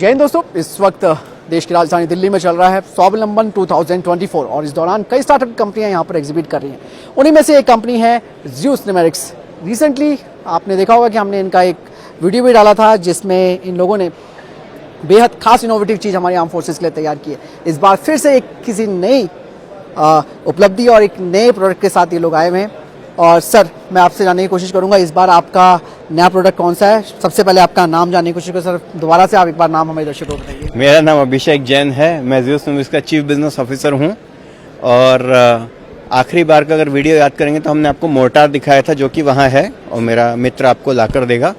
जय हिंद दोस्तों, इस वक्त देश की राजधानी दिल्ली में चल रहा है स्वावलंबन 2024 और इस दौरान कई स्टार्टअप कंपनियां यहां पर एग्जिबिट कर रही हैं। उन्हीं में से एक कंपनी है ज़्यूस न्यूमेरिक्स। रिसेंटली आपने देखा होगा कि हमने इनका एक वीडियो भी डाला था जिसमें इन लोगों ने बेहद खास इनोवेटिव चीज़ हमारी आर्म फोर्सेस के लिए तैयार की है। इस बार फिर से एक किसी नई उपलब्धि और एक नए प्रोडक्ट के साथ ये लोग आए हुए हैं। और सर, मैं आपसे जानने की कोशिश करूंगा इस बार आपका नया प्रोडक्ट कौन सा है। सबसे पहले आपका नाम जानने की कोशिश करूँ। सर, दोबारा से आप एक बार नाम हमें दर्शकों को बताइए। मेरा नाम अभिषेक जैन है। मैं ज़्यूस न्यूमेरिक्स का चीफ बिजनेस ऑफिसर हूं। और आखिरी बार का अगर वीडियो याद करेंगे तो हमने आपको मोर्टार दिखाया था जो कि वहां है और मेरा मित्र आपको लाकर देगा।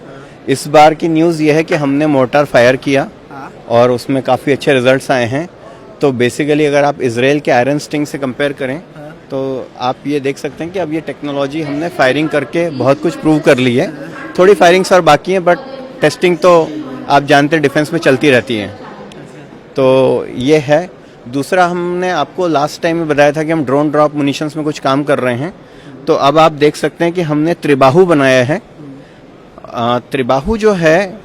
इस बार की न्यूज़ ये है कि हमने मोर्टार फायर किया और उसमें काफ़ी अच्छे रिजल्ट्स आए हैं। तो बेसिकली अगर आप इजराइल के आयरन स्टिंग से कंपेयर करें तो आप ये देख सकते हैं कि अब ये टेक्नोलॉजी हमने फायरिंग करके बहुत कुछ प्रूव कर ली है। थोड़ी फायरिंग्स और बाकी हैं, बट टेस्टिंग तो आप जानते हैं डिफेंस में चलती रहती है। तो ये है। दूसरा, हमने आपको लास्ट टाइम में बताया था कि हम ड्रोन ड्रॉप मुनिशंस में कुछ काम कर रहे हैं। तो अब आप देख सकते हैं कि हमने त्रिबाहु बनाया है। त्रिबाहु जो है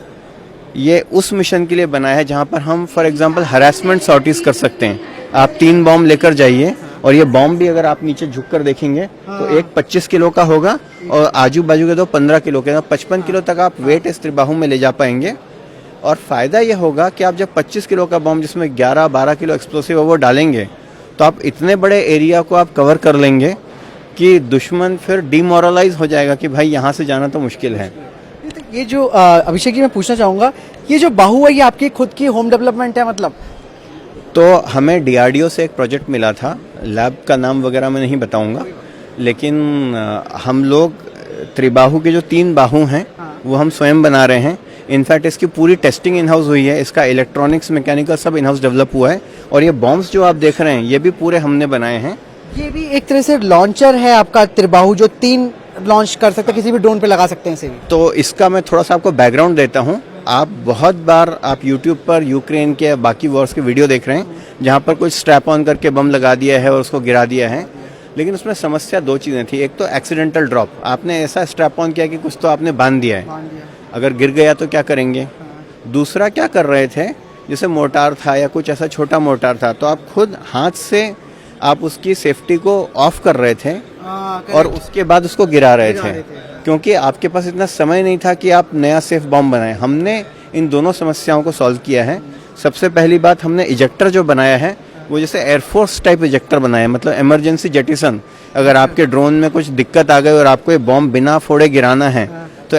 ये उस मिशन के लिए बनाया है जहाँ पर हम फॉर एग्जांपल हरासमेंट सॉर्टीज कर सकते हैं। आप 3 बॉम्ब लेकर जाइए और ये बॉम्ब भी अगर आप नीचे झुक कर देखेंगे तो एक 25 किलो का होगा और आजू बाजू के 15 किलो के, 55 किलो तक आप वेट इस त्रिबाहु में ले जा पाएंगे। और फायदा ये होगा कि आप जब 25 किलो का बॉम्ब जिसमें 11-12 किलो एक्सप्लोसिव वो डालेंगे तो आप इतने बड़े एरिया को आप कवर कर लेंगे कि दुश्मन फिर डिमोरलाइज हो जाएगा कि भाई यहाँ से जाना तो मुश्किल है। ये जो अभिषेक जी, मैं पूछना चाहूँगा, ये जो बाहु है ये आपकी खुद की होम डेवलपमेंट है मतलब? तो हमें डीआरडीओ से एक प्रोजेक्ट मिला था। लैब का नाम वगैरह मैं नहीं बताऊंगा, लेकिन हम लोग त्रिबाहु के जो 3 बाहु हैं वो हम स्वयं बना रहे हैं। इनफैक्ट इसकी पूरी टेस्टिंग इन हाउस हुई है। इसका इलेक्ट्रॉनिक्स, मैकेनिकल सब इन हाउस डेवलप हुआ है। और ये बॉम्ब्स जो आप देख रहे हैं ये भी पूरे हमने बनाए हैं। ये भी एक तरह से लॉन्चर है आपका त्रिबाहु, जो 3 लॉन्च कर सकते हैं, किसी भी ड्रोन पे लगा सकते हैं इसे भी। तो इसका मैं थोड़ा सा आपको बैकग्राउंड देता हूँ। आप बहुत बार आप यूट्यूब पर यूक्रेन के बाकी वॉर्स के वीडियो देख रहे हैं जहाँ पर कुछ स्ट्रैप ऑन करके बम लगा दिया है और उसको गिरा दिया है। लेकिन उसमें समस्या 2 चीज़ें थी। एक तो एक्सीडेंटल ड्रॉप, आपने ऐसा स्ट्रैप ऑन किया कि कुछ तो आपने बांध दिया है, अगर गिर गया तो क्या करेंगे। दूसरा, क्या कर रहे थे, जैसे मोर्टार था या कुछ ऐसा छोटा मोर्टार था तो आप खुद हाथ से आप उसकी सेफ्टी को ऑफ कर रहे थे और उसके बाद उसको गिरा रहे थे, क्योंकि आपके पास इतना समय नहीं था कि आप नया सेफ बॉम्ब बनाएं। हमने इन दोनों समस्याओं को सॉल्व किया है। सबसे पहली बात, हमने इजेक्टर जो बनाया है वो जैसे एयरफोर्स टाइप इजेक्टर बनाया है, मतलब इमरजेंसी जेटिसन। अगर आपके ड्रोन में कुछ दिक्कत आ गई और आपको ये बॉम्ब बिना फोड़े गिराना है